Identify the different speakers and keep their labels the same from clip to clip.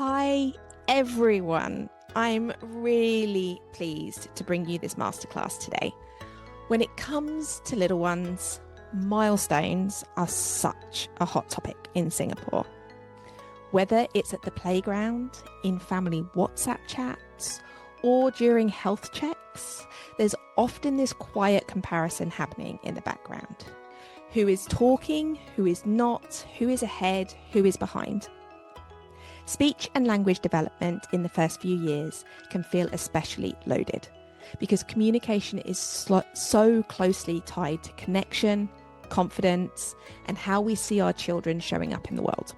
Speaker 1: Hi, everyone. I'm really pleased to bring you this masterclass today. When it comes to little ones, milestones are such a hot topic in Singapore. Whether it's at the playground, in family WhatsApp chats, or during health checks, there's often this quiet comparison happening in the background. Who is talking, who is not, who is ahead, who is behind. Speech and language development in the first few years can feel especially loaded because communication is so closely tied to connection, confidence, and how we see our children showing up in the world.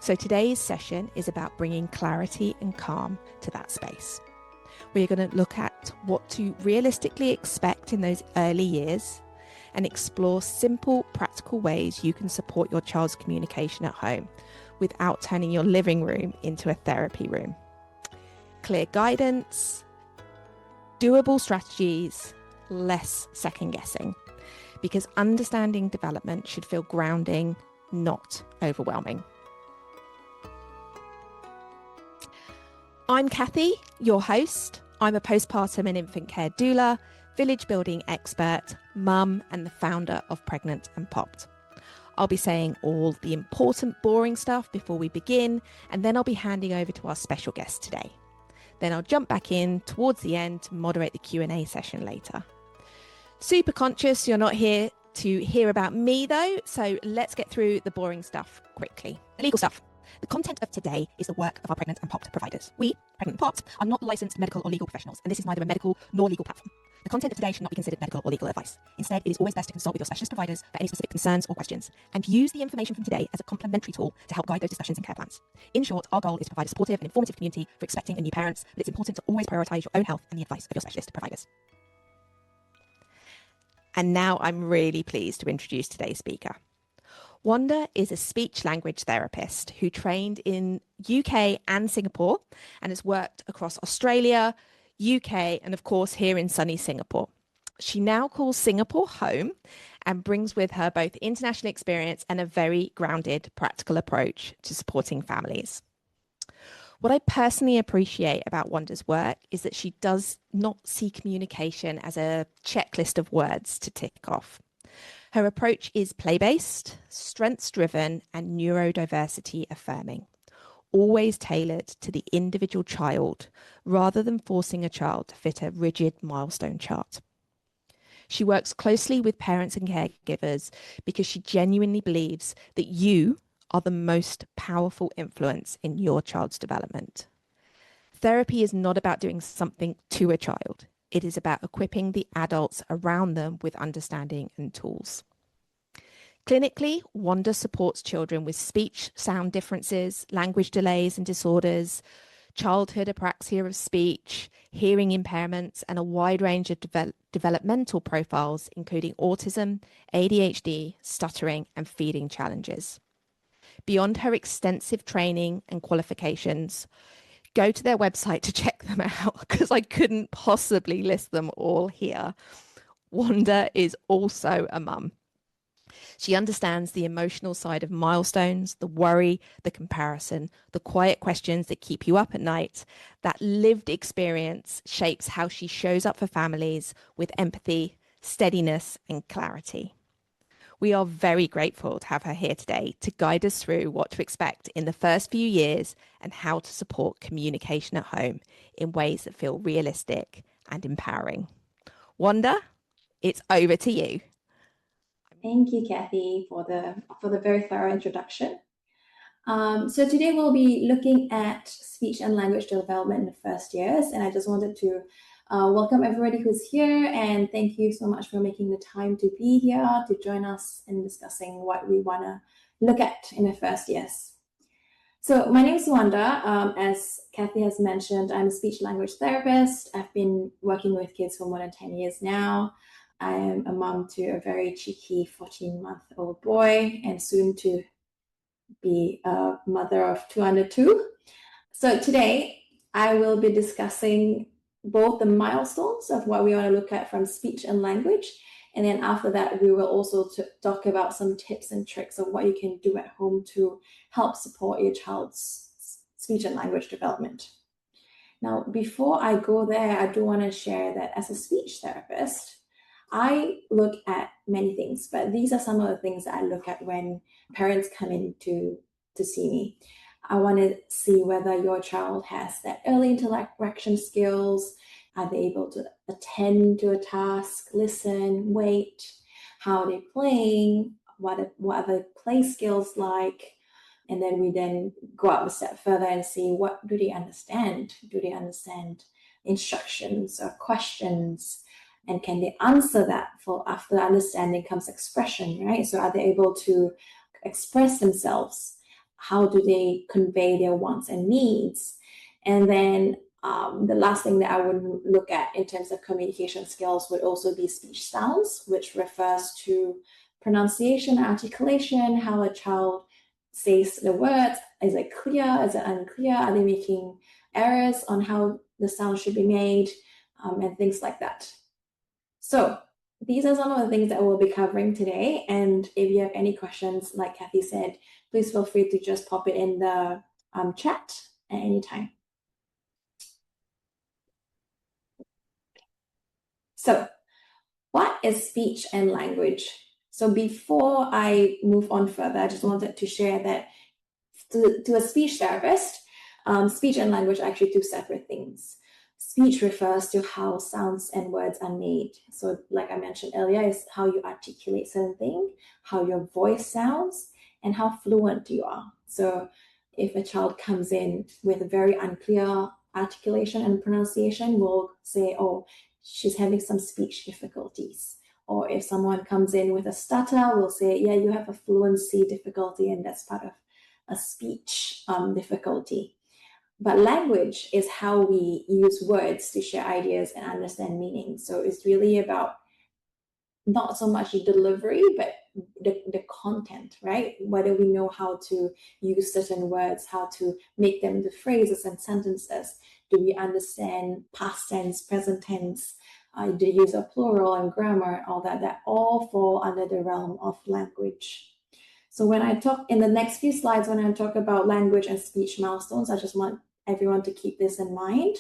Speaker 1: So today's session is about bringing clarity and calm to that space. We're going to look at what to realistically expect in those early years and explore simple, practical ways you can support your child's communication at home without turning your living room into a therapy room. Clear guidance, doable strategies, less second guessing, because understanding development should feel grounding, not overwhelming. I'm Kathy, your host. I'm a postpartum and infant care doula, village building expert, mum, and the founder of Pregnant and Popped. I'll be saying all the important, boring stuff before we begin, and then I'll be handing over to our special guest today. Then I'll jump back in towards the end to moderate the Q&A session later. Super conscious you're not here to hear about me though, so let's get through the boring stuff quickly. Legal stuff. The content of today is the work of our Pregnant and Popped providers. We, Pregnant and Popped, are not licensed medical or legal professionals, and this is neither a medical nor legal platform. The content of today should not be considered medical or legal advice. Instead, it is always best to consult with your specialist providers for any specific concerns or questions, and use the information from today as a complementary tool to help guide those discussions and care plans. In short, our goal is to provide a supportive and informative community for expecting and new parents, but it's important to always prioritise your own health and the advice of your specialist providers. And now I'm really pleased to introduce today's speaker. Wanda is a speech language therapist who trained in UK and Singapore and has worked across Australia, UK, and of course here in sunny Singapore. She now calls Singapore home and brings with her both international experience and a very grounded, practical approach to supporting families. What I personally appreciate about Wanda's work is that she does not see communication as a checklist of words to tick off. Her approach is play-based, strengths-driven, and neurodiversity-affirming, always tailored to the individual child rather than forcing a child to fit a rigid milestone chart. She works closely with parents and caregivers because she genuinely believes that you are the most powerful influence in your child's development. Therapy is not about doing something to a child. It is about equipping the adults around them with understanding and tools. Clinically, Wanda supports children with speech sound differences, language delays and disorders, childhood apraxia of speech, hearing impairments, and a wide range of developmental profiles, including autism, ADHD, stuttering, and feeding challenges. Beyond her extensive training and qualifications, go to their website to check them out because I couldn't possibly list them all here. Wanda is also a mum. She understands the emotional side of milestones, the worry, the comparison, the quiet questions that keep you up at night. That lived experience shapes how she shows up for families with empathy, steadiness, and clarity. We are very grateful to have her here today to guide us through what to expect in the first few years and how to support communication at home in ways that feel realistic and empowering. Wanda, it's over to you.
Speaker 2: Thank you, Kathy, for the very thorough introduction. So today we'll be looking at speech and language development in the first years, and I just wanted to welcome everybody who's here, and thank you so much for making the time to be here to join us in discussing what we want to look at in the first years. So my name is Wanda. As Kathy has mentioned, I'm a speech language therapist. I've been working with kids for more than 10 years now. I am a mom to a very cheeky 14-month-old boy and soon to be a mother of two under two. So today I will be discussing both the milestones of what we want to look at from speech and language. And then after that, we will also talk about some tips and tricks of what you can do at home to help support your child's speech and language development. Now, before I go there, I do want to share that as a speech therapist, I look at many things, but these are some of the things that I look at when parents come in to see me. I want to see whether your child has that early interaction skills. Are they able to attend to a task, listen, wait? How are they playing? What are the play skills like? And then we then go up a step further and see, what do they understand? Do they understand instructions or questions? And can they answer that? For after understanding comes expression, right? So are they able to express themselves? How do they convey their wants and needs? And then the last thing that I would look at in terms of communication skills would also be speech sounds, which refers to pronunciation, articulation, how a child says the words. Is it clear? Is it unclear? Are they making errors on how the sound should be made? And things like that. So these are some of the things that we'll be covering today. And if you have any questions, like Kathy said, please feel free to just pop it in the chat at any time. So what is speech and language? So before I move on further, I just wanted to share that to a speech therapist, speech and language are actually two separate things. Speech refers to how sounds and words are made. So like I mentioned earlier, is how you articulate something, how your voice sounds, and how fluent you are. So if a child comes in with a very unclear articulation and pronunciation, we'll say, oh, she's having some speech difficulties. Or if someone comes in with a stutter, we'll say, yeah, you have a fluency difficulty, and that's part of a speech difficulty. But language is how we use words to share ideas and understand meaning. So it's really about not so much the delivery, but the content, right? Whether we know how to use certain words, how to make them into phrases and sentences. Do we understand past tense, present tense, the use of plural and grammar, all that all fall under the realm of language. So when I talk in the next few slides, when I talk about language and speech milestones, I just want everyone to keep this in mind,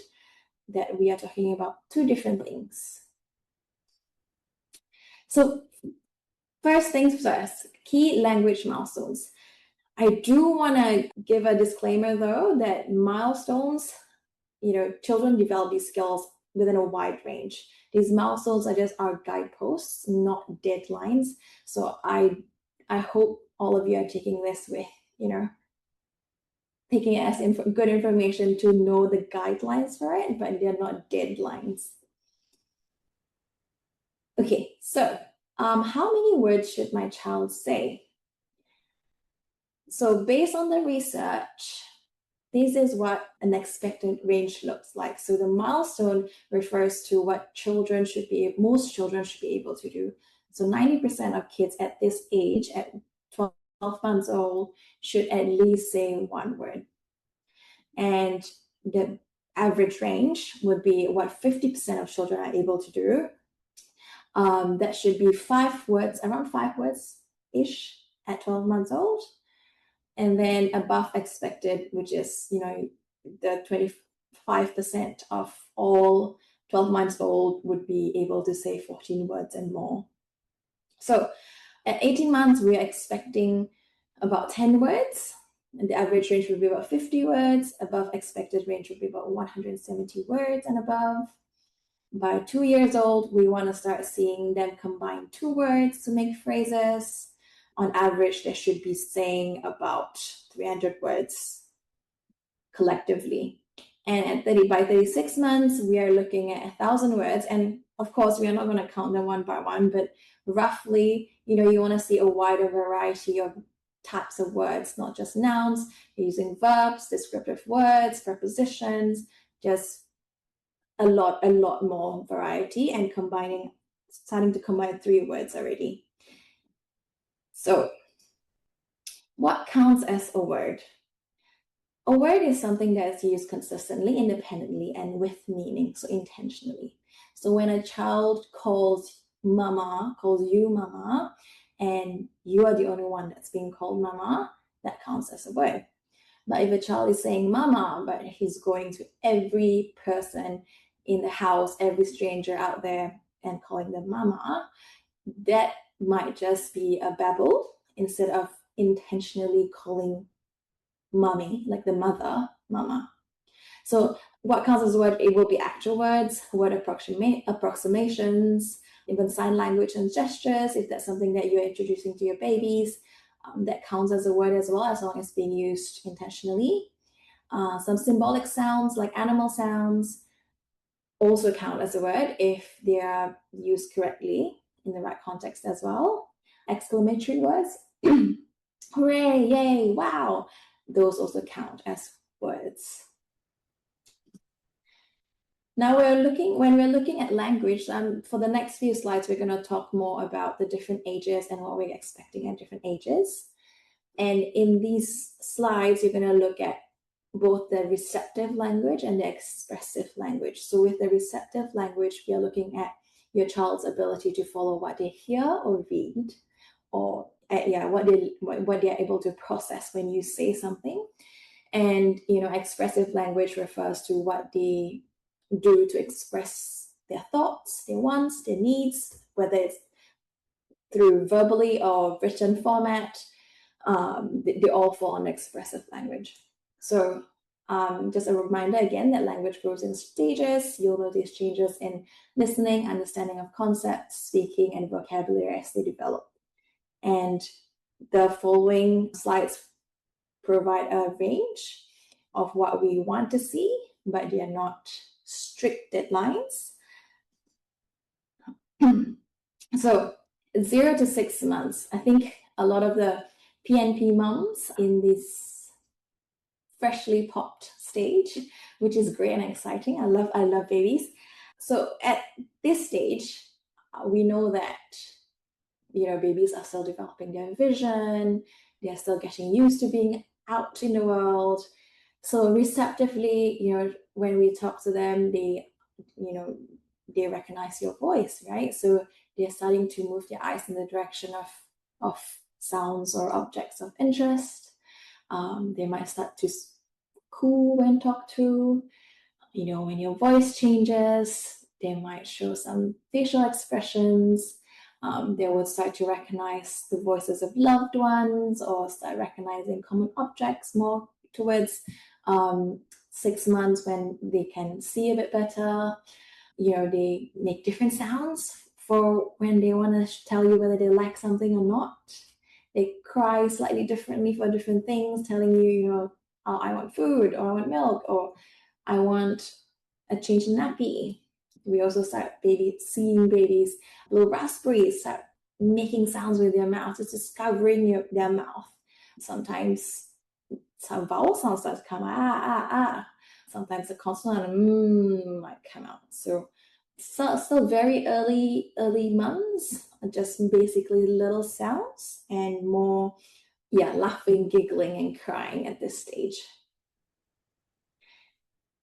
Speaker 2: that we are talking about two different things. So first things first, key language milestones. I do want to give a disclaimer though, that milestones, children develop these skills within a wide range. These milestones are just our guideposts, not deadlines. So I hope all of you are taking this with, taking it as good information to know the guidelines for it, but they're not deadlines. Okay, so how many words should my child say? So based on the research, this is what an expected range looks like. So the milestone refers to what most children should be able to do. So 90% of kids at this age, at 12 months old, should at least say one word. And the average range would be what 50% of children are able to do. That should be 5 words, around 5 words-ish at 12 months old. And then above expected, which is, the 25% of all 12 months old would be able to say 14 words and more. So at 18 months, we are expecting about 10 words. And the average range would be about 50 words. Above expected range would be about 170 words and above. By 2 years old, we want to start seeing them combine 2 words to make phrases. On average, they should be saying about 300 words collectively. And by 36 months, we are looking at 1,000 words. And of course, we are not going to count them one by one, but roughly, you want to see a wider variety of types of words, not just nouns. You're using verbs, descriptive words, prepositions, just a lot more variety, and starting to combine 3 words already. So what counts as a word? A word is something that is used consistently, independently, and with meaning, so intentionally. So when a child calls you mama, and you are the only one that's being called mama, that counts as a word. But if a child is saying mama, but he's going to every person in the house, every stranger out there, and calling them mama, that might just be a babble instead of intentionally calling mommy, like the mother, mama. So what counts as a word? It will be actual words, word approximations, even sign language and gestures, if that's something that you're introducing to your babies. That counts as a word as well, as long as being used intentionally. Some symbolic sounds like animal sounds also count as a word if they are used correctly in the right context as well. Exclamatory words, hooray, yay, wow, those also count as words. Now when we're looking at language, for the next few slides, we're going to talk more about the different ages and what we're expecting at different ages. And in these slides, you're going to look at both the receptive language and the expressive language. So with the receptive language, we are looking at your child's ability to follow what they hear or read, or what they are able to process when you say something. And expressive language refers to what they do to express their thoughts, their wants, their needs, whether it's through verbally or written format. They all fall on expressive language. So just a reminder again that language grows in stages. You'll notice changes in listening, understanding of concepts, speaking, and vocabulary as they develop. And the following slides provide a range of what we want to see, but they are not strict deadlines. So 0 to 6 months, I think a lot of the PNP moms in this freshly popped stage, which is great and exciting. I love babies. So at this stage, we know that babies are still developing their vision, they're still getting used to being out in the world. So receptively, when we talk to them, they recognize your voice, right? So they're starting to move their eyes in the direction of sounds or objects of interest. They might start to coo when talked to. When your voice changes, they might show some facial expressions. They will start to recognize the voices of loved ones or start recognizing common objects more towards 6 months when they can see a bit better. They make different sounds for when they want to tell you whether they like something or not. They cry slightly differently for different things, telling you, oh, I want food, or I want milk, or I want a change in nappy. We also start seeing babies, little raspberries start making sounds with their mouth. It's just covering their mouth. Sometimes some vowel sounds start to come, Sometimes the consonant might come out. So still very early months, just basically little sounds and more, laughing, giggling, and crying at this stage.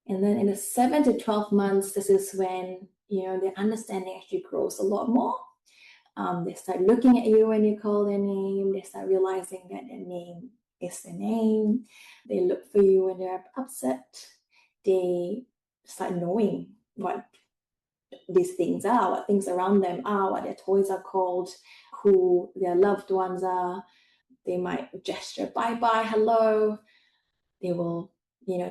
Speaker 2: And then in the 7 to 12 months, this is when, their understanding actually grows a lot more. They start looking at you when you call their name. They start realizing that their name is their name. They look for you when they're upset. They start knowing what these things are, what things around them are, what their toys are called, who their loved ones are. They might gesture bye-bye, hello. They will,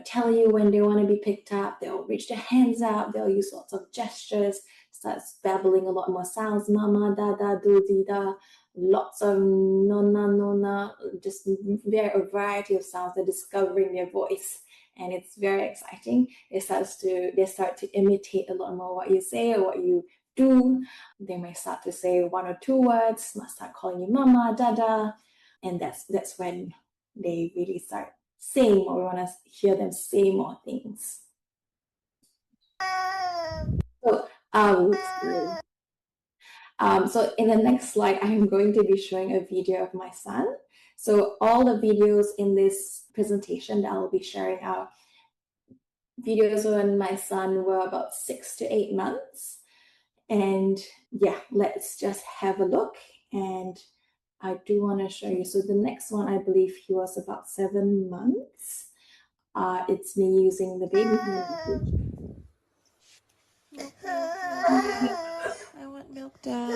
Speaker 2: tell you when they want to be picked up. They'll reach their hands out. They'll use lots of gestures, starts babbling a lot more sounds, mama, dada, do, dida, lots of nona, nona, just a variety of sounds. They're discovering their voice. And it's very exciting. They start to imitate a lot more what you say or what you do. They may start to say 1 or 2 words, might start calling you mama, dada. And that's when they really start saying more. We want to hear them say more things. So in the next slide, I am going to be showing a video of my son. So all the videos in this presentation that I'll be sharing are videos when my son were about 6 to 8 months. And let's just have a look and I do want to show you. So the next one, I believe he was about 7 months. It's me using the baby language.
Speaker 1: I want milk, Dad.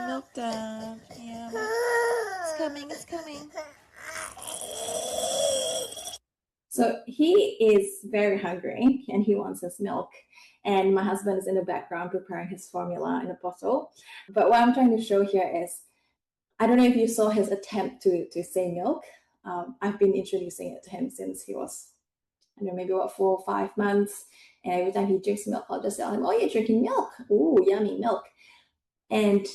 Speaker 1: Milk, Dad. Yeah, it's coming, it's coming.
Speaker 2: So he is very hungry and he wants his milk. And my husband is in the background preparing his formula in a bottle. But what I'm trying to show here is, I don't know if you saw his attempt to say milk. I've been introducing it to him since he was, I don't know, maybe about 4 or 5 months. And every time he drinks milk, I'll just tell him, oh, you're drinking milk. Ooh, yummy milk. And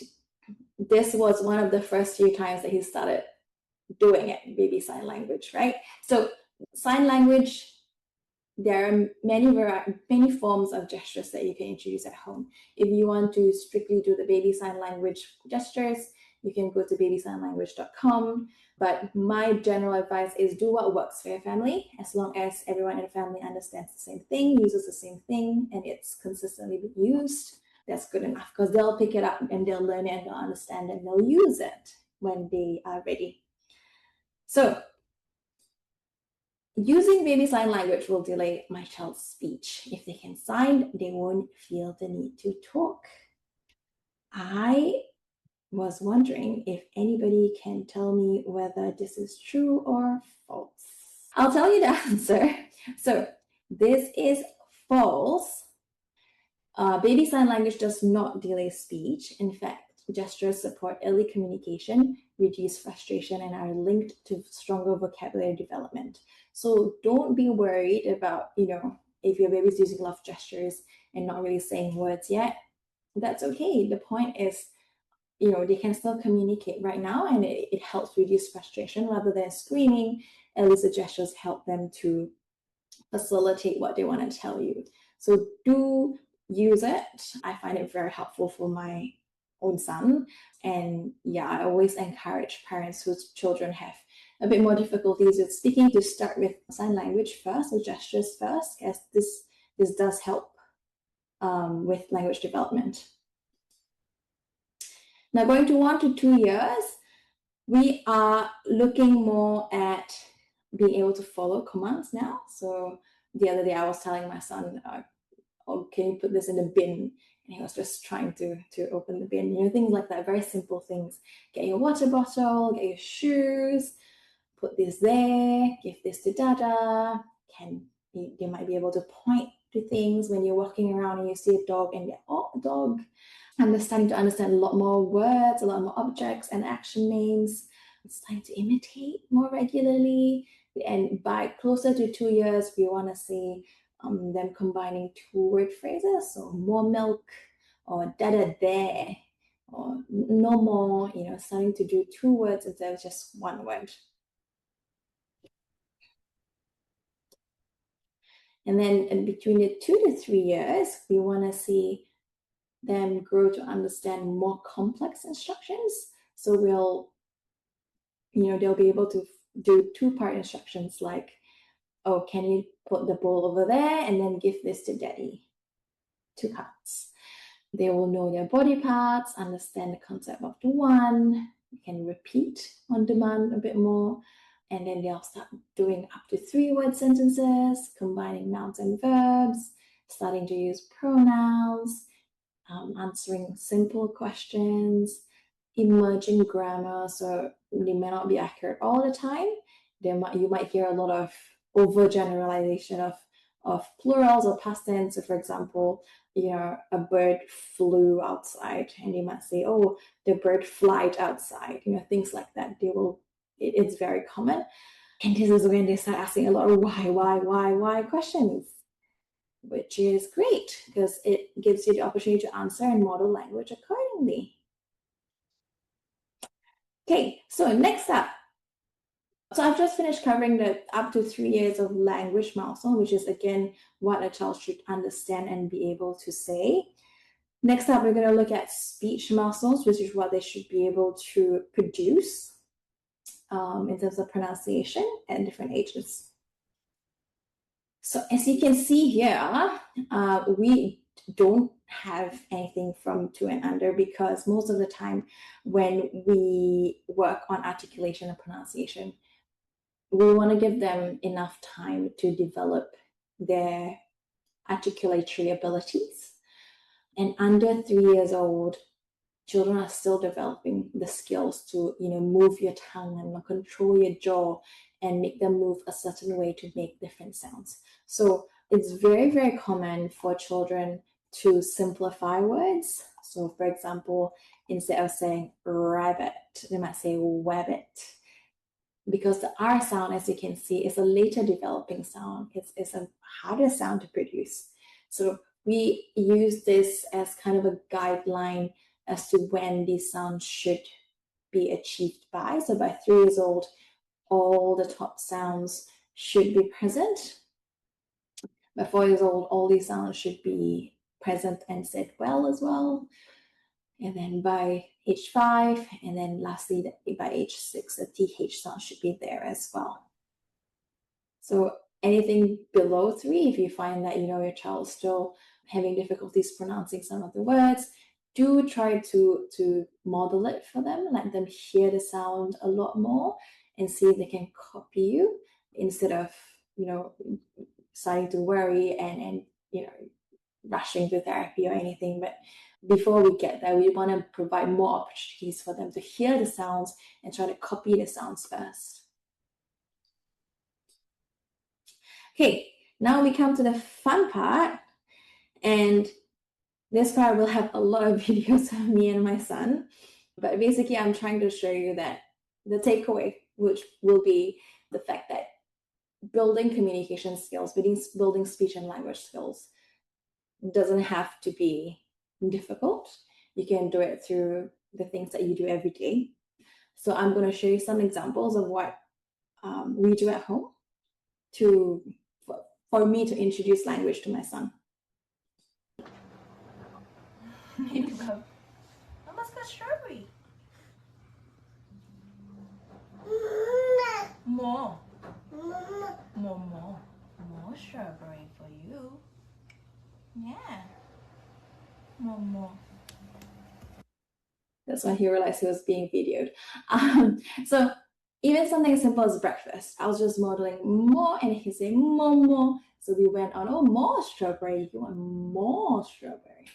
Speaker 2: this was one of the first few times that he started doing it, baby sign language, right? So sign language, there are many forms of gestures that you can introduce at home. If you want to strictly do the baby sign language gestures, you can go to babysignlanguage.com. But my general advice is do what works for your family, as long as everyone in the family understands the same thing, uses the same thing, and it's consistently used. That's good enough, because they'll pick it up and they'll learn it and they'll understand it and they'll use it when they are ready. So using baby sign language will delay my child's speech. If they can sign, they won't feel the need to talk. I was wondering if anybody can tell me whether this is true or false. I'll tell you the answer. So this is false. Baby sign language does not delay speech. In fact, gestures support early communication, reduce frustration, and are linked to stronger vocabulary development. So don't be worried about, if your baby's using a lot of gestures and not really saying words yet. That's okay. The point is, they can still communicate right now, and it helps reduce frustration rather than screaming. At least the gestures help them to facilitate what they want to tell you. So do use it. I find it very helpful for my own son. And yeah, I always encourage parents whose children have a bit more difficulties with speaking to start with sign language first, or gestures first, as this does help with language development. Now, going to 1 to 2 years, we are looking more at being able to follow commands now. So the other day I was telling my son, oh, can you put this in the bin? And he was just trying to open the bin, things like that, very simple things. Get your water bottle, get your shoes, put this there, give this to Dada. They might be able to point to things when you're walking around and you see a dog and you're, oh, a dog. And they're starting to understand a lot more words, a lot more objects and action names. It's starting to imitate more regularly. And by closer to 2 years, we want to see them combining 2-word phrases, so more milk, or Dada there, or no more, starting to do 2 words instead of just 1 word. And then in between the 2 to 3 years, we want to see them grow to understand more complex instructions. So they'll be able to do 2-part instructions like, oh, can you put the bowl over there and then give this to Daddy? 2 parts. They will know their body parts, understand the concept of the one, can repeat on demand a bit more, and then they'll start doing up to 3-word sentences, combining nouns and verbs, starting to use pronouns, answering simple questions, emerging grammar. So they may not be accurate all the time. You might hear a lot of overgeneralization of plurals or past tense. So for example, a bird flew outside, and you might say, oh, the bird flied outside, things like that. It's very common. And this is when they start asking a lot of why questions, which is great because it gives you the opportunity to answer and model language accordingly. Okay, so next up. So I've just finished covering the up to 3 years of language milestone, which is again what a child should understand and be able to say. Next up, we're going to look at speech milestones, which is what they should be able to produce in terms of pronunciation at different ages. So as you can see here, we don't have anything from 2 and under, because most of the time when we work on articulation and pronunciation, we want to give them enough time to develop their articulatory abilities. And under 3 years old, children are still developing the skills to, move your tongue and control your jaw and make them move a certain way to make different sounds. So it's very, very common for children to simplify words. So for example, instead of saying rabbit, they might say wabbit. Because the R sound, as you can see, is a later developing sound. It's a harder sound to produce. So we use this as kind of a guideline as to when these sounds should be achieved by. So by 3 years old, all the top sounds should be present. By 4 years old, all these sounds should be present and said well as well. And then by age 5, and then lastly, by age 6, the TH sound should be there as well. So anything below 3, if you find that, your child is still having difficulties pronouncing some of the words, do try to model it for them, let them hear the sound a lot more and see if they can copy you instead of, starting to worry and rushing to therapy or anything. But before we get there, we want to provide more opportunities for them to hear the sounds and try to copy the sounds first. Okay, now we come to the fun part, and this part will have a lot of videos of me and my son, but basically I'm trying to show you that the takeaway, which will be the fact that building communication skills, building speech and language skills doesn't have to be difficult. You can do it through the things that you do every day. So I'm going to show you some examples of what we do at home for me to introduce language to my son.
Speaker 3: Mama's got strawberry. More strawberry for you. Yeah. More.
Speaker 2: That's when he realized he was being videoed. So even something as simple as breakfast, I was just modeling more, and he'd say more. So we went on, more strawberry. You want more strawberry?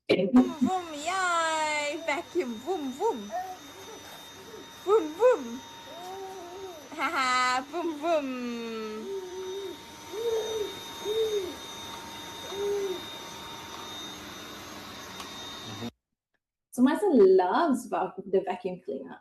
Speaker 3: Vroom, vroom, yay! Vacuum, vroom, vroom. Vroom, vroom. Haha, vroom, vroom.
Speaker 2: So my son loves the vacuum cleaner.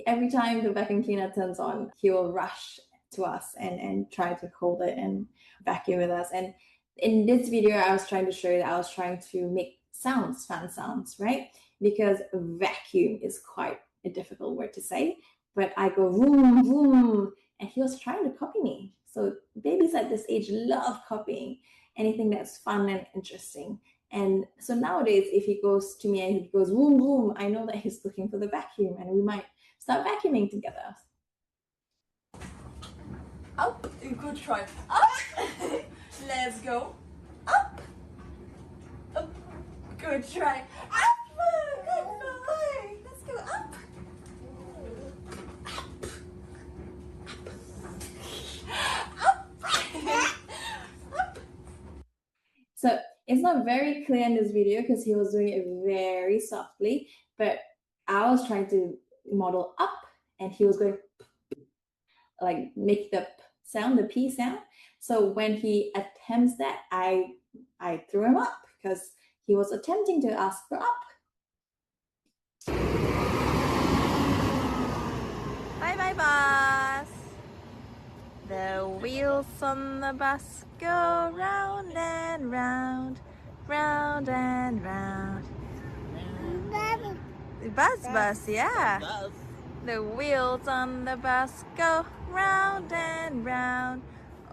Speaker 2: Every time the vacuum cleaner turns on, he will rush to us and try to hold it and vacuum with us. And in this video, I was trying to show you that I was trying to make fun sounds, right? Because vacuum is quite a difficult word to say, but I go vroom, vroom, and he was trying to copy me. So babies at this age love copying anything that's fun and interesting. And so nowadays, if he goes to me and he goes vroom, vroom, I know that he's looking for the vacuum, and we might start vacuuming together.
Speaker 3: Up, good try. Up, let's go. Up, good try. Up, good boy. Let's go up. Up.
Speaker 2: So it's not very clear in this video because he was doing it very softly, but I was trying to model up, and he was going like make the sound, the P sound. So when he attempts that, I threw him up because he was attempting to ask for up.
Speaker 3: Bye, bus. The wheels on the bus go round and round, round and round. The bus, yeah. The wheels on the bus go round and round,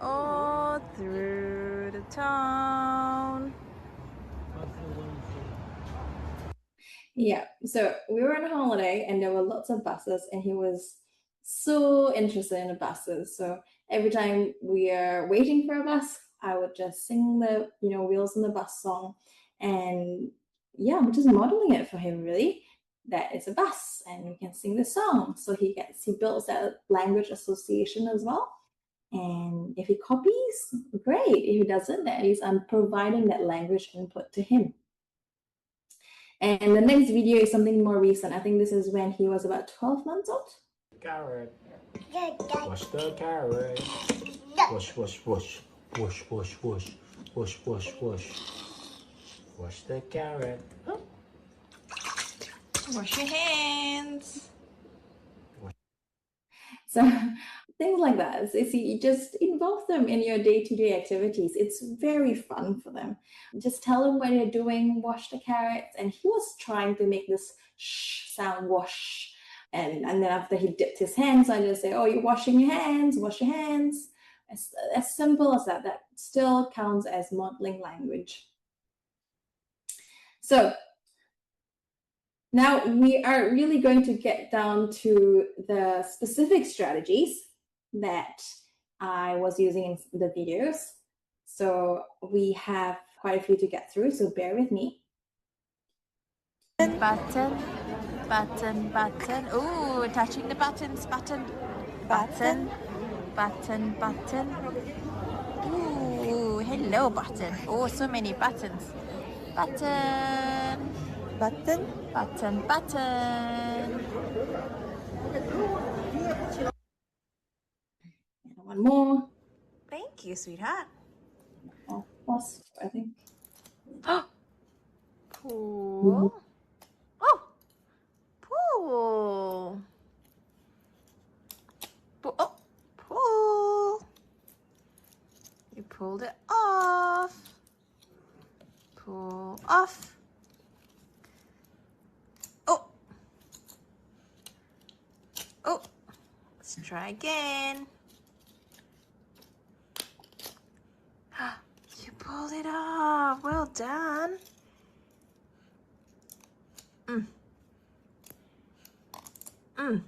Speaker 3: all through the town.
Speaker 2: Yeah, so we were on a holiday and there were lots of buses, and he was so interested in the buses. So every time we are waiting for a bus, I would just sing the, Wheels on the Bus song. And yeah, I'm just modeling it for him, really. That it's a bus and we can sing the song. So he builds that language association as well. And if he copies, great. If he doesn't, at least I'm providing that language input to him. And the next video is something more recent. I think this is when he was about 12 months old.
Speaker 4: Carrot. Wash the carrot. Wash, wash, wash. Wash, wash, wash. Wash, wash, wash. Wash the carrot.
Speaker 3: Wash your hands.
Speaker 2: So things like that. So you just involve them in your day-to-day activities. It's very fun for them. Just tell them what they're doing, wash the carrots. And he was trying to make this shh sound, wash. And then after he dipped his hands, I just say, oh, you're washing your hands, wash your hands. As simple as that. That still counts as modeling language. So now we are really going to get down to the specific strategies that I was using in the videos. So we have quite a few to get through, so bear with me.
Speaker 3: Button, button, button. Ooh, touching the buttons. Button, button, button, button. Ooh, hello, button. Oh, so many buttons. Button, button, button, button.
Speaker 2: And one more.
Speaker 3: Thank you, sweetheart.
Speaker 2: Oh, pause, I think.
Speaker 3: Pull. Oh, pull. Pull. Oh, pull. You pulled it off. Pull off. Oh. Oh. Let's try again. You pulled it off. Well done. Mm. Mm.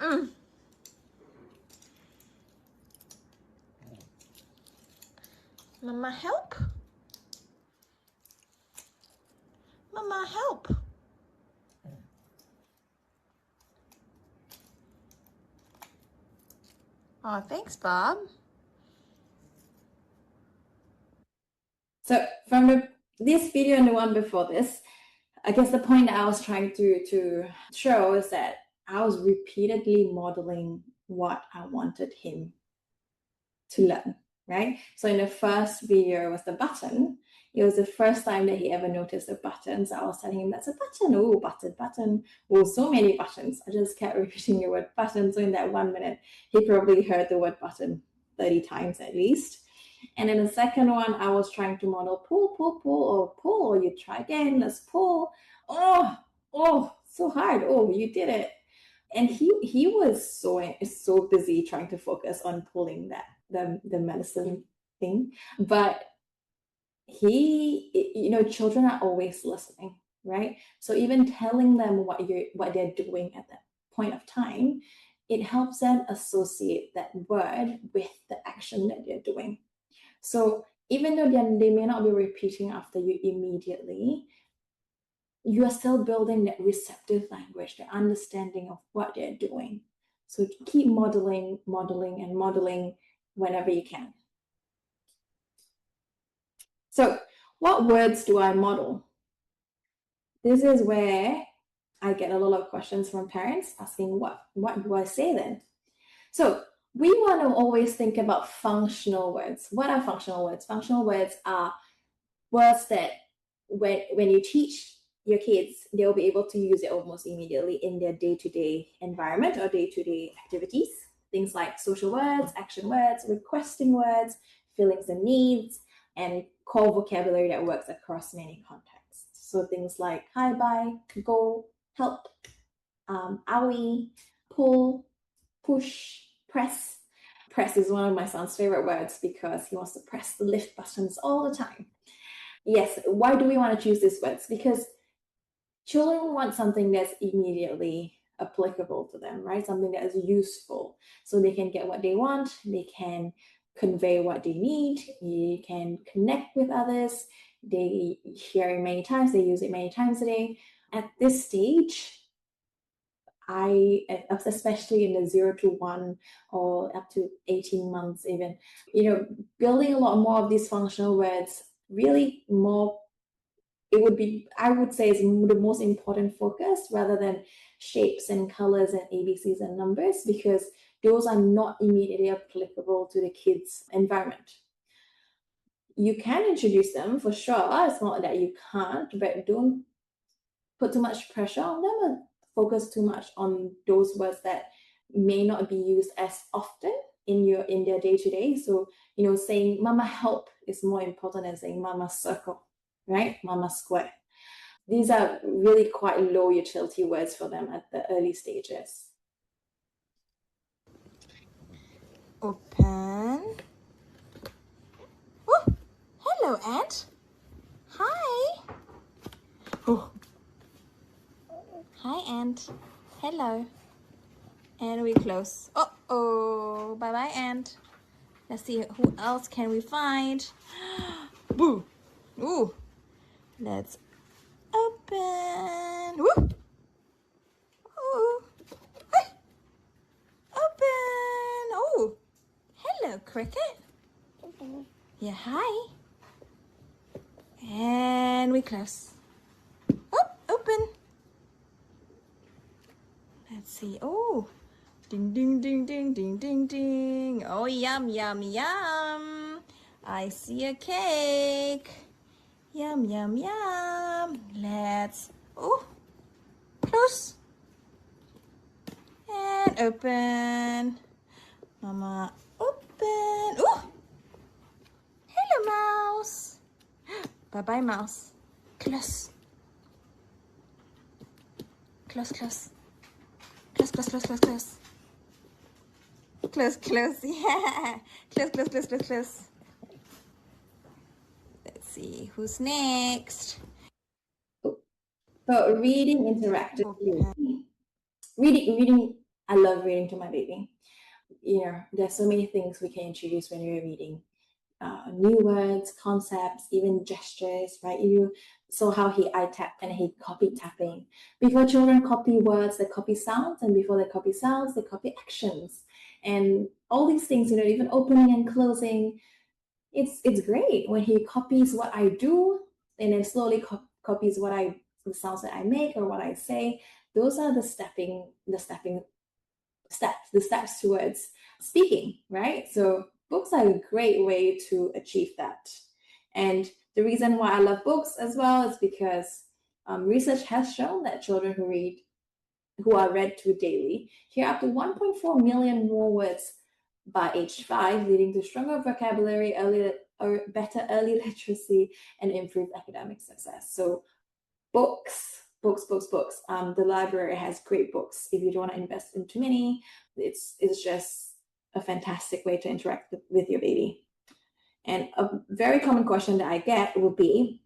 Speaker 3: Mm. Mama, help. Mama, help. Oh, thanks, Bob.
Speaker 2: So from this video and the one before this, I guess the point I was trying to show is that I was repeatedly modeling what I wanted him to learn, right? So in the first video was the button. It was the first time that he ever noticed the buttons. I was telling him, that's a button. Oh, button, button. Oh, so many buttons. I just kept repeating the word button. So in that 1 minute, he probably heard the word button 30 times at least. And in the second one, I was trying to model pull, pull, pull, or pull, or you try again, let's pull. Oh, so hard. Oh, you did it. And he was so busy trying to focus on pulling that the medicine thing. But children are always listening, right? So even telling them what they're doing at that point of time, it helps them associate that word with the action that they're doing. So even though they may not be repeating after you immediately, you are still building that receptive language, the understanding of what they're doing. So keep modeling, and modeling whenever you can. So what words do I model? This is where I get a lot of questions from parents asking, what do I say then? So we want to always think about functional words. What are functional words? Functional words are words that when you teach your kids, they'll be able to use it almost immediately in their day-to-day environment or day-to-day activities. Things like social words, action words, requesting words, feelings and needs, and core vocabulary that works across many contexts. So things like hi, bye, go, help, owie, pull, push, press. Press is one of my son's favorite words because he wants to press the lift buttons all the time. Yes, why do we want to choose these words? Because children want something that's immediately applicable to them, right? Something that is useful, so they can get what they want, they can convey what they need, you can connect with others, they hear it many times, they use it many times a day. At this stage, especially in the 0 to 1 or up to 18 months even, building a lot more of these functional words, really more, it would be, I would say, is the most important focus, rather than shapes and colors and ABCs and numbers, because those are not immediately applicable to the kids' environment. You can introduce them for sure, it's not that you can't, but don't put too much pressure on them and focus too much on those words that may not be used as often in their day-to-day. So, saying mama help is more important than saying mama circle, right? Mama square. These are really quite low utility words for them at the early stages.
Speaker 3: Open. Oh, hello, Ant. Hi. Oh. Hi, Ant. Hello. And we close. Oh, bye-bye, Ant. Let's see who else can we find. Boo. Ooh. Let's open. Woo. Ooh. Hey. Open. Oh. Hello, Cricket. Yeah, hi. And we close. Oh, open. Let's see. Oh. Ding, ding, ding, ding, ding, ding, ding. Oh, yum, yum, yum. I see a cake. Yum, yum, yum. Let's, close. And open. Mama, open. Oh, hello, mouse. Bye-bye, mouse. Close. Close, close. Close, close, close, close, close. Close, close, yeah. Close, close, close, close, close. Let's see, who's next?
Speaker 2: So reading interactively. Reading, I love reading to my baby. There's so many things we can introduce when you're reading. New words, concepts, even gestures, right? You saw how he eye tapped and he copied tapping. Before children copy words, they copy sounds, and before they copy sounds, they copy actions. And all these things, even opening and closing, it's great when he copies what I do and then slowly copies the sounds that I make or what I say. Those are the steps towards speaking, right? So books are a great way to achieve that. And the reason why I love books as well is because research has shown that children who are read to daily hear up to 1.4 million more words by age 5, leading to stronger vocabulary, better early literacy, and improved academic success. So books. The library has great books. If you don't want to invest in too many, it's just a fantastic way to interact with your baby. And a very common question that I get would be,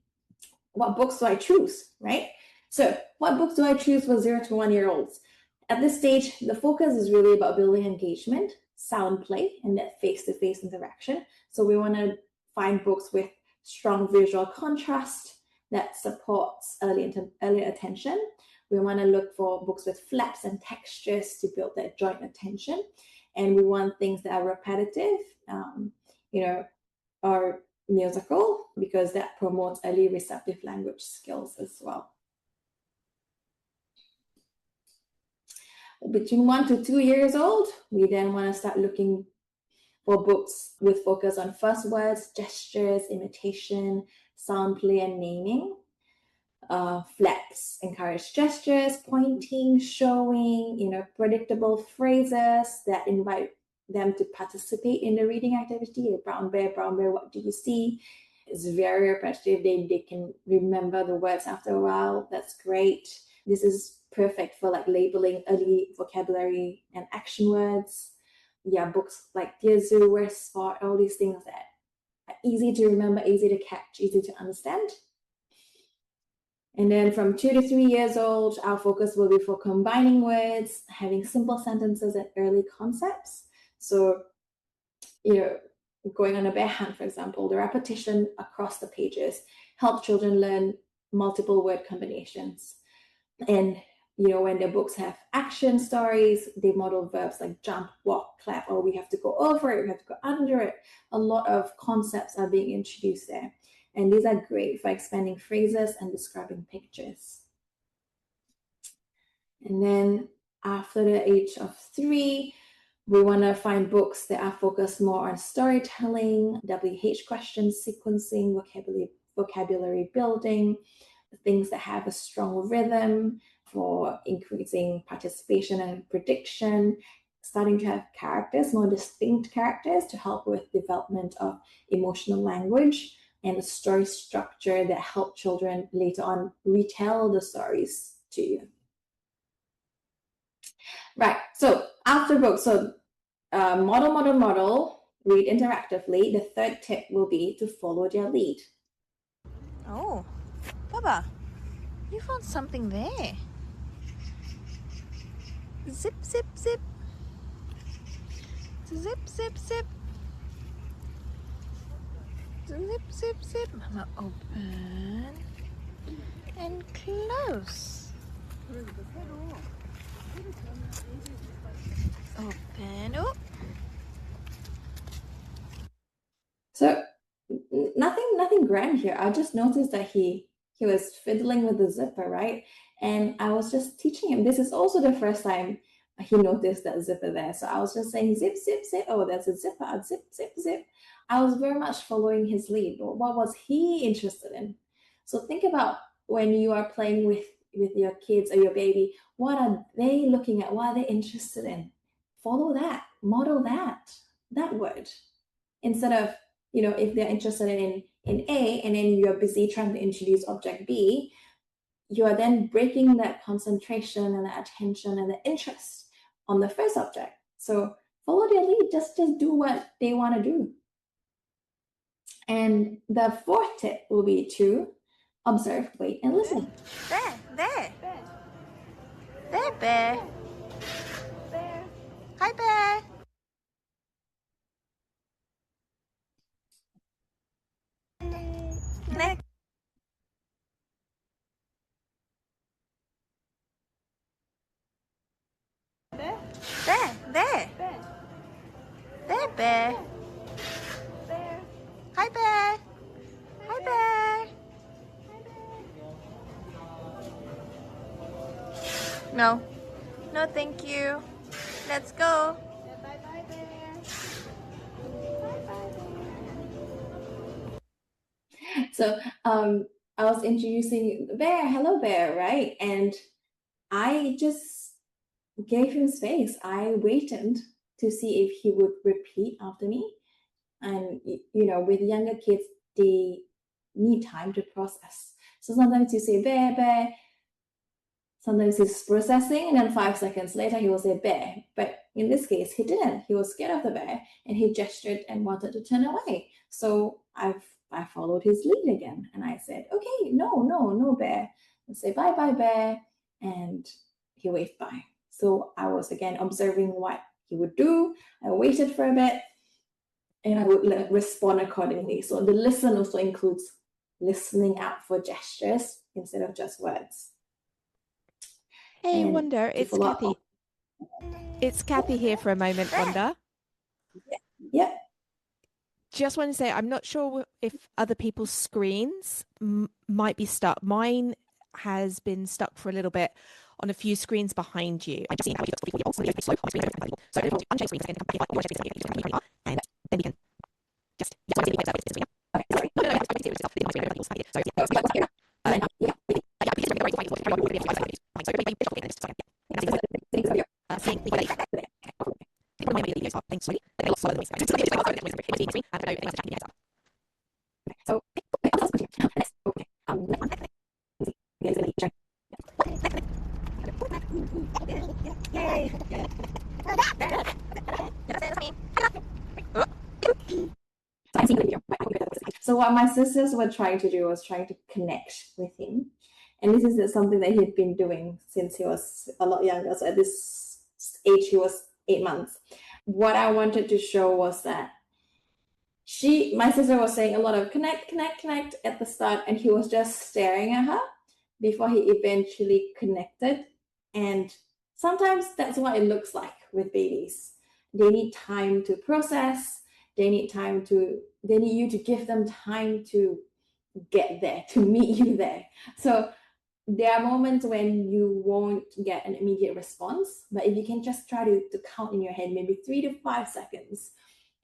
Speaker 2: what books do I choose, right? So what books do I choose for 0 to 1 year olds? At this stage, the focus is really about building engagement, sound play, and that face-to-face interaction. So we want to find books with strong visual contrast that supports early attention. We want to look for books with flaps and textures to build that joint attention. And we want things that are repetitive, or musical, because that promotes early receptive language skills as well. Between 1 to 2 years old, we then want to start looking for books with focus on first words, gestures, imitation, sound play, and naming. Flaps encourage gestures, pointing, showing, predictable phrases that invite them to participate in the reading activity. Brown bear, what do you see? It's very repetitive. They can remember the words after a while. That's great. This is perfect for labeling early vocabulary and action words. Yeah, books like Dear Zoo, Where's Spot, all these things that are easy to remember, easy to catch, easy to understand. And then from 2 to 3 years old, our focus will be for combining words, having simple sentences and early concepts. So, going on a bear hunt, for example, the repetition across the pages help children learn multiple word combinations. And, when their books have action stories, they model verbs like jump, walk, clap, or we have to go over it, we have to go under it. A lot of concepts are being introduced there. And these are great for expanding phrases and describing pictures. And then after the age of 3, we want to find books that are focused more on storytelling, WH question sequencing, vocabulary building, things that have a strong rhythm for increasing participation and prediction, starting to have characters, more distinct characters to help with development of emotional language, and a story structure that help children later on retell the stories to you. Right, so after books, model, read interactively. The third tip will be to follow their lead.
Speaker 3: Oh, Baba, you found something there. Zip, zip, zip. Zip, zip, zip. Zip, zip, zip. Mama, open and close. Open. Oh.
Speaker 2: So nothing grand here. I just noticed that he was fiddling with the zipper, right? And I was just teaching him. This is also the first time he noticed that zipper there. So I was just saying zip, zip, zip. Oh, there's a zipper. Zip, zip, zip. I was very much following his lead. What was he interested in? So think about when you are playing with your kids or your baby, what are they looking at? What are they interested in? Follow that, model that word. Instead of, if they're interested in A and then you're busy trying to introduce object B, you are then breaking that concentration and the attention and the interest on the first object. So follow their lead, just do what they want to do. And the fourth tip will be to observe, wait, and listen.
Speaker 3: There. There, bear. Hi, bear. Next. There. There, bear. Hi, bear. Hi, bear. No, thank you. Let's go. Bye-bye, bear.
Speaker 2: So I was introducing Bear, hello Bear, right? And I just gave him space. I waited to see if he would repeat after me. And, with younger kids, they need time to process. So sometimes you say bear, bear. Sometimes he's processing, and then 5 seconds later he will say bear. But in this case, he didn't. He was scared of the bear, and he gestured and wanted to turn away. So I followed his lead again, and I said, okay, no bear. I say bye bear, and he waved by. So I was again observing what he would do. I waited for a bit, and I would respond accordingly. So the listen also includes listening out for gestures instead of just words.
Speaker 1: Hey,
Speaker 2: And
Speaker 1: Wanda,
Speaker 2: to
Speaker 1: it's
Speaker 2: follow up-
Speaker 1: Kathy. It's Kathy here for a moment, Wanda.
Speaker 2: Yep.
Speaker 1: Just want to say, I'm not sure if other people's screens might be stuck. Mine has been stuck for a little bit on a few screens behind you. I'm just seeing how it looks before you also slow on the screen. So if you uncheck screen second, and then we can just okay, sorry. No, I can see it yourself. So
Speaker 2: So what my sisters were trying to do was trying to connect with him. And this is something that he had been doing since he was a lot younger. So at this age, he was 8 months. What I wanted to show was that my sister was saying a lot of connect at the start, and he was just staring at her before he eventually connected. And sometimes that's what it looks like with babies. They need time to process. They need you to give them time to get there, to meet you there. So there are moments when you won't get an immediate response, but if you can just try to count in your head, maybe 3 to 5 seconds,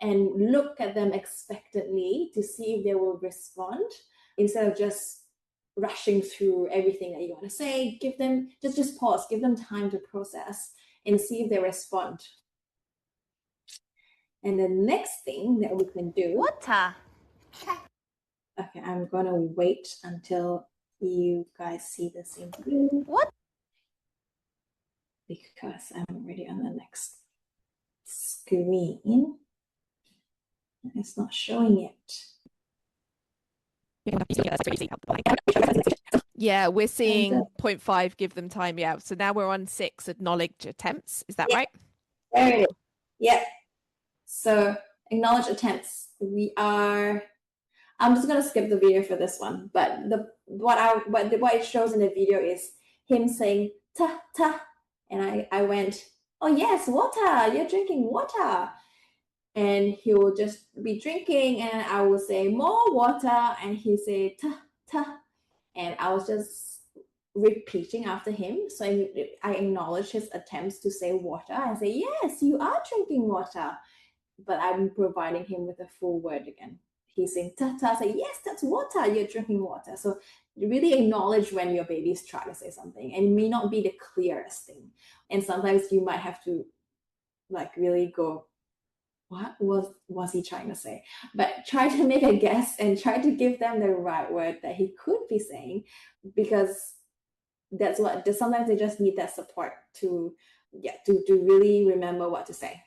Speaker 2: and look at them expectantly to see if they will respond, instead of just rushing through everything that you want to say, give them, just pause, give them time to process and see if they respond. And the next thing that we can do...
Speaker 3: Water.
Speaker 2: Okay, I'm going to wait until you guys see the same thing.
Speaker 3: What?
Speaker 2: Because I'm already on the next screen. It's not showing it.
Speaker 1: Yeah, we're seeing 0.5, give them time. Yeah, so now we're on 6 acknowledge attempts. Is that right?
Speaker 2: There it is. Yeah. So acknowledge attempts. I'm just gonna skip the video for this one, but what it shows in the video is him saying ta ta, and I went, oh yes, water. You're drinking water. And he will just be drinking, and I will say more water, and he say ta ta, and I was just repeating after him. So I acknowledge his attempts to say water and say, yes, you are drinking water, but I'm providing him with a full word again. He's saying ta ta, say, yes, that's water, you're drinking water. So you really acknowledge when your baby's trying to say something, and it may not be the clearest thing, and sometimes you might have to really go, what was he trying to say? But try to make a guess and try to give them the right word that he could be saying, because that's what sometimes they just need that support to really remember what to say.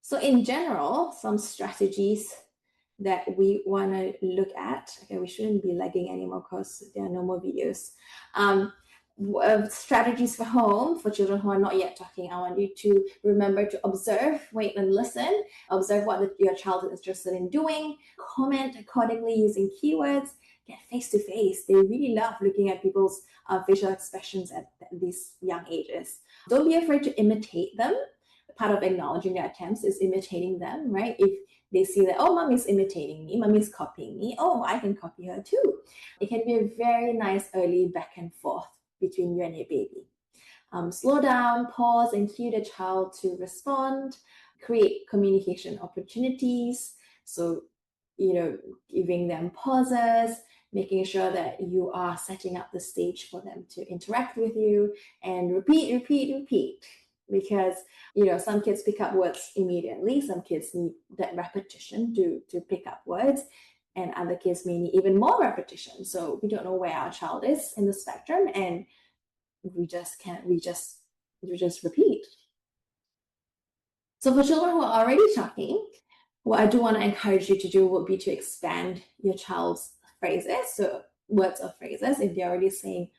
Speaker 2: So in general, some strategies that we want to look at. Okay, we shouldn't be lagging anymore because there are no more videos. Strategies for home for children who are not yet talking. I want you to remember to observe, wait and listen. Observe what your child is interested in doing. Comment accordingly using keywords. Get face to face. They really love looking at people's facial expressions at these young ages. Don't be afraid to imitate them. Part of acknowledging their attempts is imitating them, right? If they see that, oh, mommy's imitating me, mommy's copying me, oh, I can copy her too. It can be a very nice early back and forth between you and your baby. Slow down, pause, and cue the child to respond. Create communication opportunities. So, giving them pauses, making sure that you are setting up the stage for them to interact with you, and repeat. Because, some kids pick up words immediately. Some kids need that repetition to pick up words. And other kids may need even more repetition. So we don't know where our child is in the spectrum, and we just repeat. So for children who are already talking, what I do want to encourage you to do would be to expand your child's phrases, so words or phrases. If they're already saying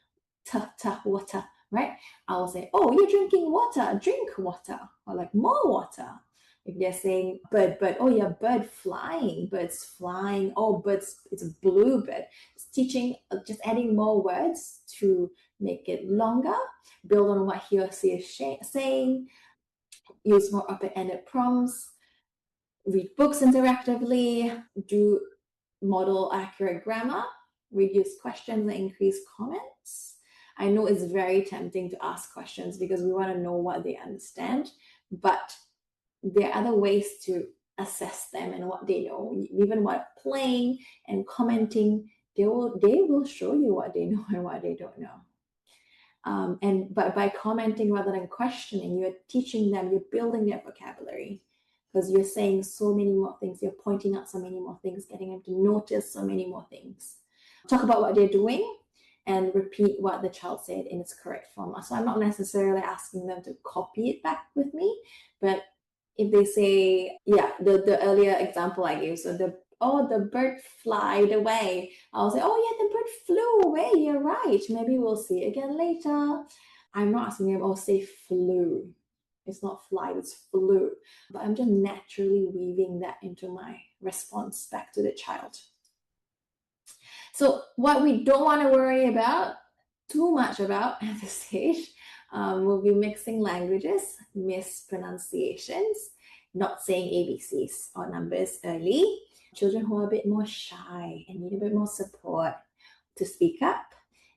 Speaker 2: ta ta water, right? I'll say, oh, you're drinking water, drink water, or like more water. If they're saying bird, oh yeah, birds flying, oh, birds, it's a bluebird. It's teaching, just adding more words to make it longer, build on what he or she is saying, use more open-ended prompts, read books interactively, do model accurate grammar, reduce questions and increase comments. I know it's very tempting to ask questions because we want to know what they understand, but there are other ways to assess them and what they know. Even while playing and commenting, they will show you what they know and what they don't know. But by commenting rather than questioning, you're teaching them, you're building their vocabulary, because you're saying so many more things, you're pointing out so many more things, getting them to notice so many more things. Talk about what they're doing and repeat what the child said in its correct form. So I'm not necessarily asking them to copy it back with me, but if they say, the earlier example I gave, so the oh, the bird flied away. I'll say, oh yeah, the bird flew away. You're right. Maybe we'll see it again later. I'm not asking them, oh, say flew. It's not flight, it's flew. But I'm just naturally weaving that into my response back to the child. So what we don't want to worry about too much about at this stage will be mixing languages, mispronunciations, not saying ABCs or numbers early, children who are a bit more shy and need a bit more support to speak up,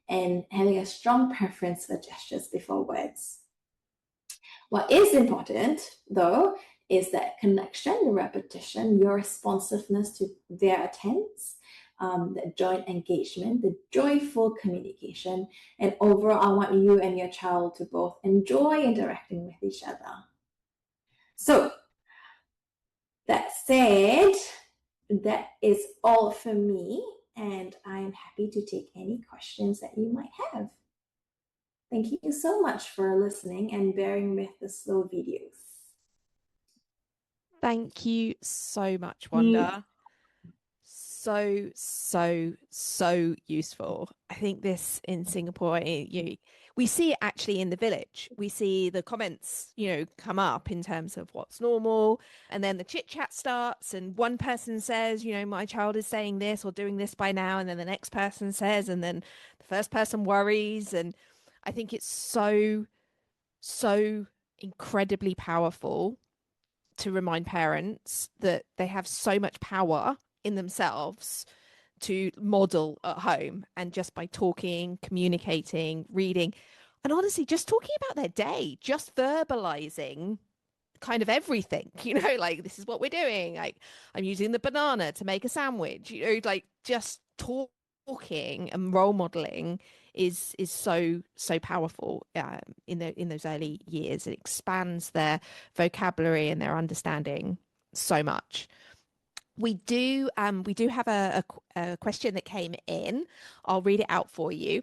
Speaker 2: and having a strong preference for gestures before words. What is important, though, is that connection, the repetition, your responsiveness to their attempts, the joint engagement, the joyful communication, and overall, I want you and your child to both enjoy interacting with each other. So, that said, that is all for me, and I'm happy to take any questions that you might have. Thank you so much for listening and bearing with the slow videos.
Speaker 1: Thank you so much, Wanda. So useful. I think this in Singapore, we see it actually in the village. We see the comments, come up in terms of what's normal, and then the chit chat starts, and one person says, my child is saying this or doing this by now, and then the next person says, and then the first person worries, and I think it's so incredibly powerful to remind parents that they have so much power in themselves to model at home, and just by talking, communicating, reading, and honestly just talking about their day, just verbalizing kind of everything, like, this is what we're doing, like, I'm using the banana to make a sandwich, like, just talking and role modeling is so powerful in those early years. It expands their vocabulary and their understanding so much. We do have a question that came in. I'll read it out for you.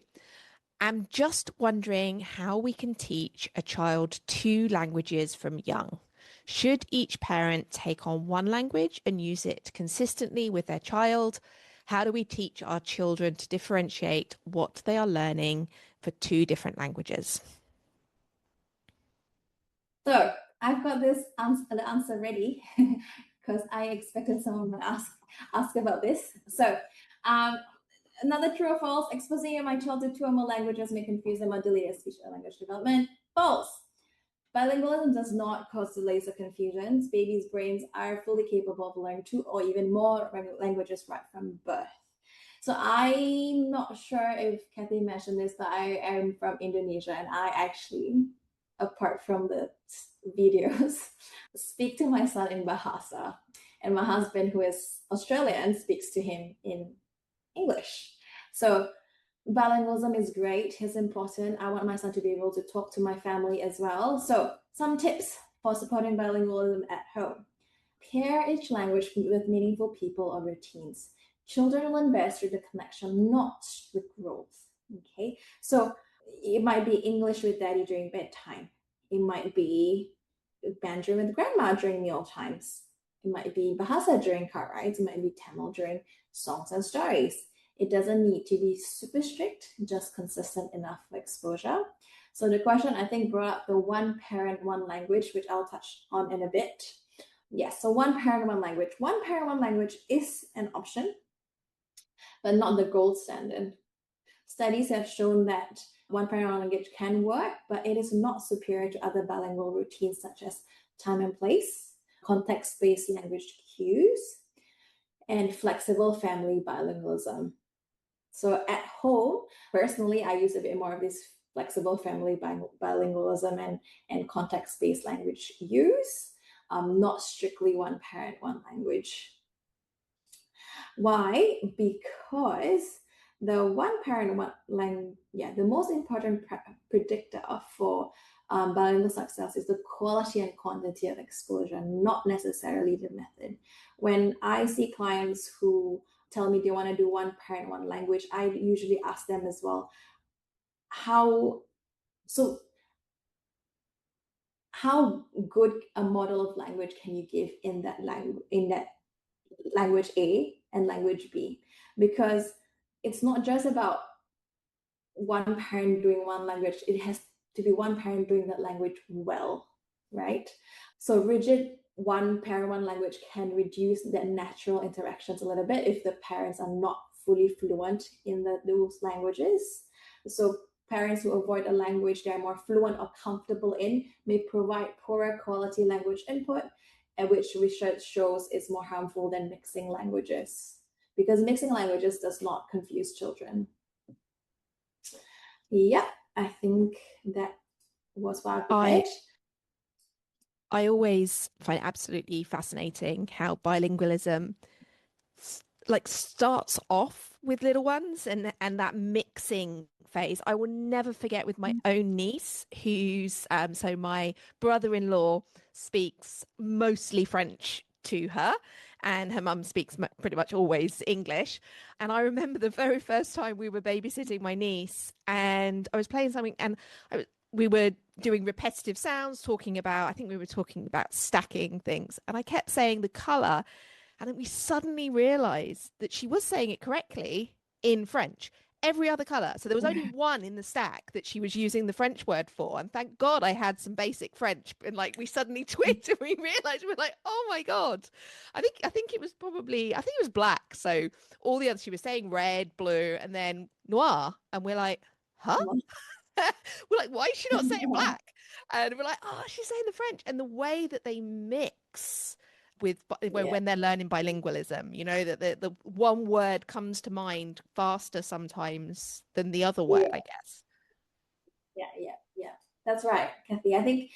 Speaker 1: I'm just wondering how we can teach a child 2 languages from young. Should each parent take on one language and use it consistently with their child? How do we teach our children to differentiate what they are learning for 2 different languages?
Speaker 2: So I've got the answer ready because I expected someone to ask about this. So another true or false: exposing my child to 2 or more languages may confuse them or delay their speech or language development. False. Bilingualism does not cause delays or confusions. Babies' brains are fully capable of learning 2 or even more languages right from birth. So I'm not sure if Kathy mentioned this, but I am from Indonesia, and I actually, apart from the videos, speak to my son in Bahasa, and my husband, who is Australian, speaks to him in English. So bilingualism is great, it's important. I want my son to be able to talk to my family as well. So some tips for supporting bilingualism at home: pair each language with meaningful people or routines. Children learn best through the connection, not strict rules. Okay, so it might be English with daddy during bedtime. It might be Mandarin with grandma during meal times. It might be Bahasa during car rides. It might be Tamil during songs and stories. It doesn't need to be super strict, just consistent enough for exposure. So the question, I think, brought up the one parent, one language, which I'll touch on in a bit. Yes, so one parent, one language. One parent, one language is an option, but not the gold standard. Studies have shown that one parent, one language can work, but it is not superior to other bilingual routines such as time and place, context-based language cues, and flexible family bilingualism. So at home, personally, I use a bit more of this flexible family bilingualism and context-based language use, not strictly one parent, one language. Why? Because the one parent, one language, the most important predictor for bilingual success is the quality and quantity of exposure, not necessarily the method. When I see clients who tell me they want to do one parent, one language, I usually ask them as well, how good a model of language can you give in that language, in that language A and language B, because it's not just about one parent doing one language, it has to be one parent doing that language well, right? So rigid one parent, one language can reduce the natural interactions a little bit if the parents are not fully fluent in those languages. So parents who avoid a language they are more fluent or comfortable in may provide poorer quality language input, and which research shows is more harmful than mixing languages, because mixing languages does not confuse children. Yeah, I think that was what I prepared.
Speaker 1: I always find it absolutely fascinating how bilingualism starts off with little ones and that mixing phase. I will never forget with my own niece, who's so my brother-in-law speaks mostly French to her, and her mum speaks pretty much always English. And I remember the very first time we were babysitting my niece, and I was playing something, and we were doing repetitive sounds, I think we were talking about stacking things, and I kept saying the color. And then we suddenly realized that she was saying it correctly in French, every other color. So there was only one in the stack that she was using the French word for. And thank God I had some basic French. And we suddenly twigged and we realized, we're like, oh my God. I think it was black. So all the others, she was saying red, blue, and then noir. And we're like, huh? We're like, why is she not saying black? And we're like, oh, she's saying the French. And the way that they mix when they're learning bilingualism, that the one word comes to mind faster sometimes than the other word, I guess.
Speaker 2: Yeah. That's right, Kathy. I think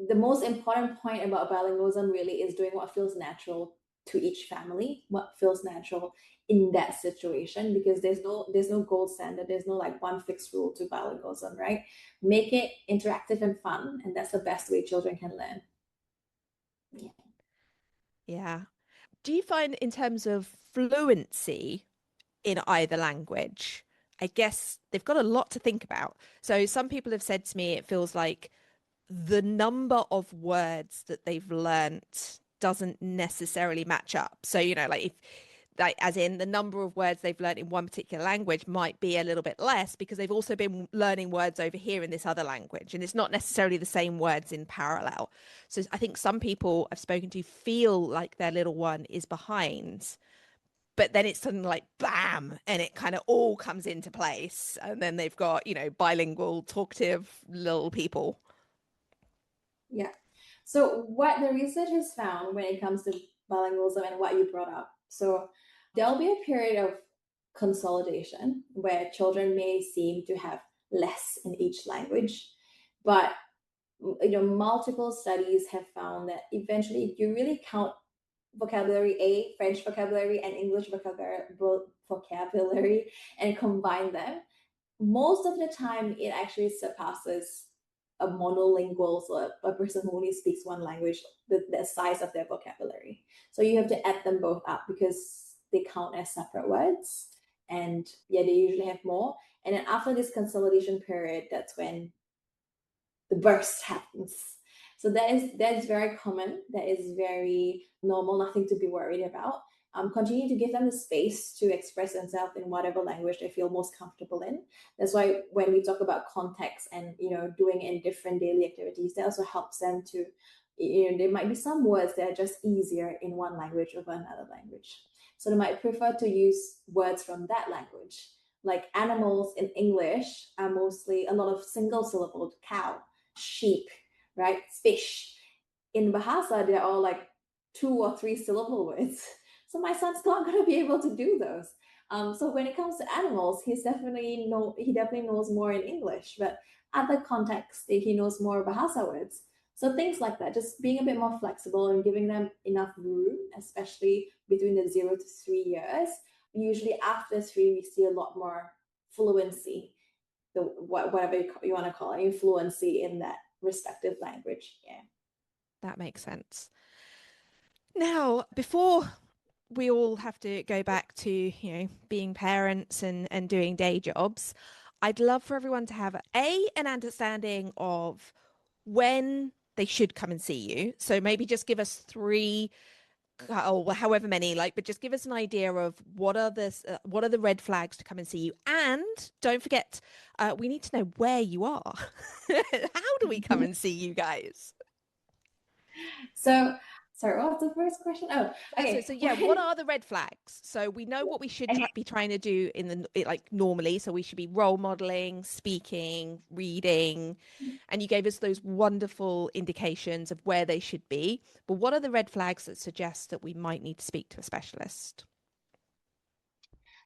Speaker 2: the most important point about bilingualism really is doing what feels natural to each family, what feels natural in that situation, because there's no gold standard, there's no one fixed rule to bilingualism, right? Make it interactive and fun, and that's the best way children can learn.
Speaker 1: Yeah. Do you find in terms of fluency in either language, I guess they've got a lot to think about. So some people have said to me, it feels like the number of words that they've learnt doesn't necessarily match up. So, if as in the number of words they've learned in one particular language might be a little bit less because they've also been learning words over here in this other language, and it's not necessarily the same words in parallel. So I think some people I've spoken to feel like their little one is behind, but then it's suddenly like bam, and it kind of all comes into place, and then they've got bilingual talkative little people.
Speaker 2: Yeah. So what the research has found when it comes to bilingualism and what you brought up, so there'll be a period of consolidation where children may seem to have less in each language, but multiple studies have found that eventually if you really count vocabulary, French vocabulary and English vocabulary and combine them, most of the time it actually surpasses a monolingual, so a person who only speaks one language, the size of their vocabulary. So you have to add them both up because they count as separate words, and they usually have more. And then after this consolidation period, that's when the burst happens. So that is very common. That is very normal. Nothing to be worried about. Continue to give them the space to express themselves in whatever language they feel most comfortable in. That's why when we talk about context and doing in different daily activities, that also helps them to, there might be some words that are just easier in one language over another language. So they might prefer to use words from that language. Like animals in English are mostly a lot of single syllabled: cow, sheep, right? Fish. In Bahasa, they're all like 2 or 3 syllable words. So my son's not going to be able to do those. So when it comes to animals, he definitely knows more in English, but other contexts, he knows more Bahasa words. So things like that, just being a bit more flexible and giving them enough room, especially between the 0 to 3 years. Usually after 3, we see a lot more fluency, whatever you want to call it, fluency in that respective language. Yeah.
Speaker 1: That makes sense. Now, before we all have to go back to, being parents and doing day jobs, I'd love for everyone to have an understanding of when they should come and see you. So maybe just give us 3 oh, well, however many, like, but just give us an idea of what are the red flags to come and see you. And don't forget, we need to know where you are. How do we come and see you guys?
Speaker 2: So, sorry, what was the first question? Oh, okay.
Speaker 1: So yeah, what are the red flags? So we know what we should be trying to do like normally. So we should be role modeling, speaking, reading, and you gave us those wonderful indications of where they should be. But what are the red flags that suggest that we might need to speak to a specialist?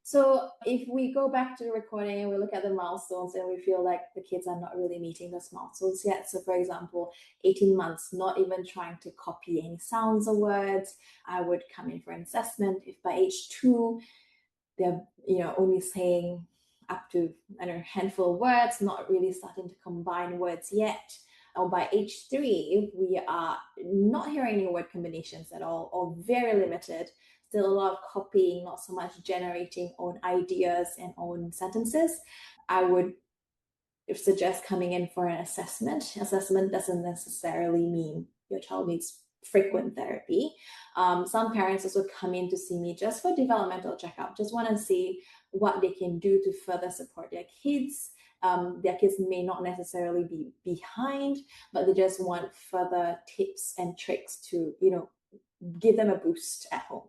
Speaker 2: So if we go back to the recording and we look at the milestones and we feel like the kids are not really meeting those milestones yet. So for example, 18 months, not even trying to copy any sounds or words, I would come in for an assessment. If by age 2, they're only saying up to a handful of words, not really starting to combine words yet. Or by age 3, if we are not hearing any word combinations at all or very limited, still a lot of copying, not so much generating own ideas and own sentences, I would suggest coming in for an assessment. Assessment doesn't necessarily mean your child needs frequent therapy. Some parents also come in to see me just for developmental checkup, just want to see what they can do to further support their kids. Their kids may not necessarily be behind, but they just want further tips and tricks to, give them a boost at home.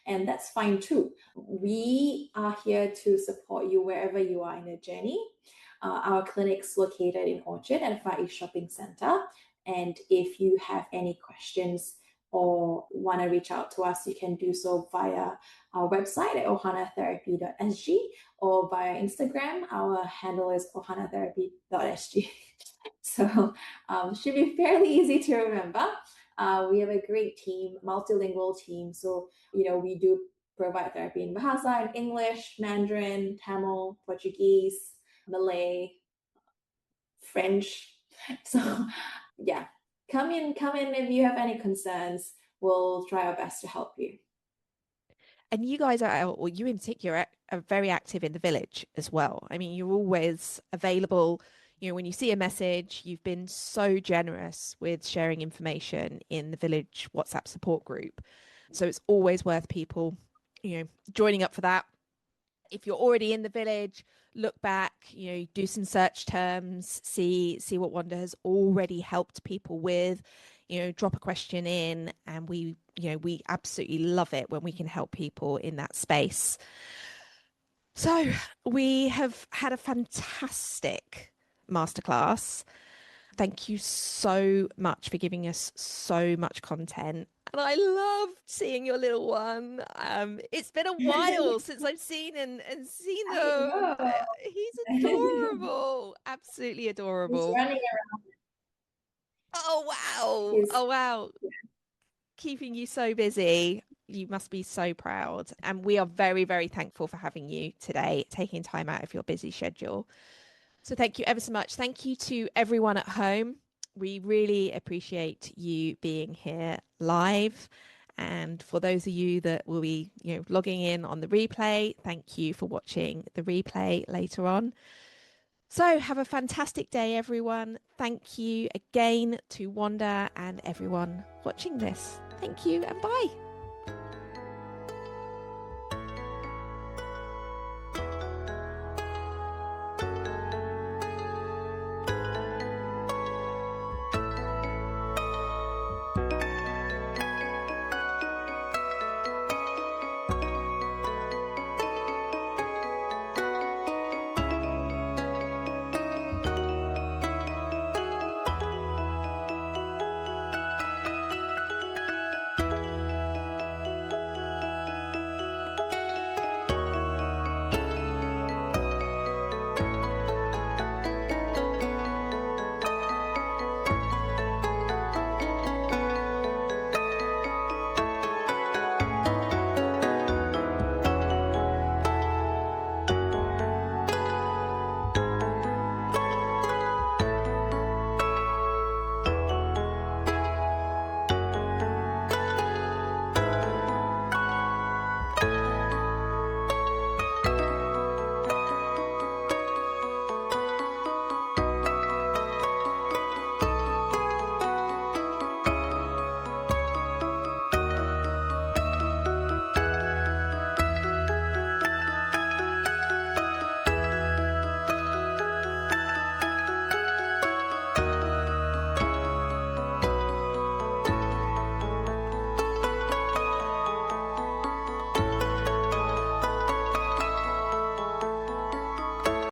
Speaker 2: And that's fine too. We are here to support you wherever you are in the journey. Our clinic's located in Orchard at Far East Shopping Center. And if you have any questions or want to reach out to us, you can do so via our website at ohanatherapy.sg or via Instagram. Our handle is ohanatherapy.sg. So should be fairly easy to remember. We have a great team, multilingual team. So, we do provide therapy in Bahasa, in English, Mandarin, Tamil, Portuguese, Malay, French. So, yeah, come in if you have any concerns. We'll try our best to help you.
Speaker 1: And you guys or you in particular, are very active in the village as well. I mean, you're always available. When you see a message, you've been so generous with sharing information in the village WhatsApp support group. So it's always worth people, joining up for that. If you're already in the village, look back, do some search terms, see what Wanda has already helped people with, drop a question in, and we absolutely love it when we can help people in that space. So we have had a fantastic masterclass. Thank you so much for giving us so much content. And I loved seeing your little one. It's been a while since I've seen and seen them. He's adorable. Absolutely adorable.
Speaker 2: He's running around.
Speaker 1: Oh, wow. Oh, wow. Keeping you so busy. You must be so proud. And we are very, very thankful for having you today, taking time out of your busy schedule. So thank you ever so much. Thank you to everyone at home. We really appreciate you being here live. And for those of you that will be, logging in on the replay, thank you for watching the replay later on. So have a fantastic day, everyone. Thank you again to Wanda and everyone watching this. Thank you and bye.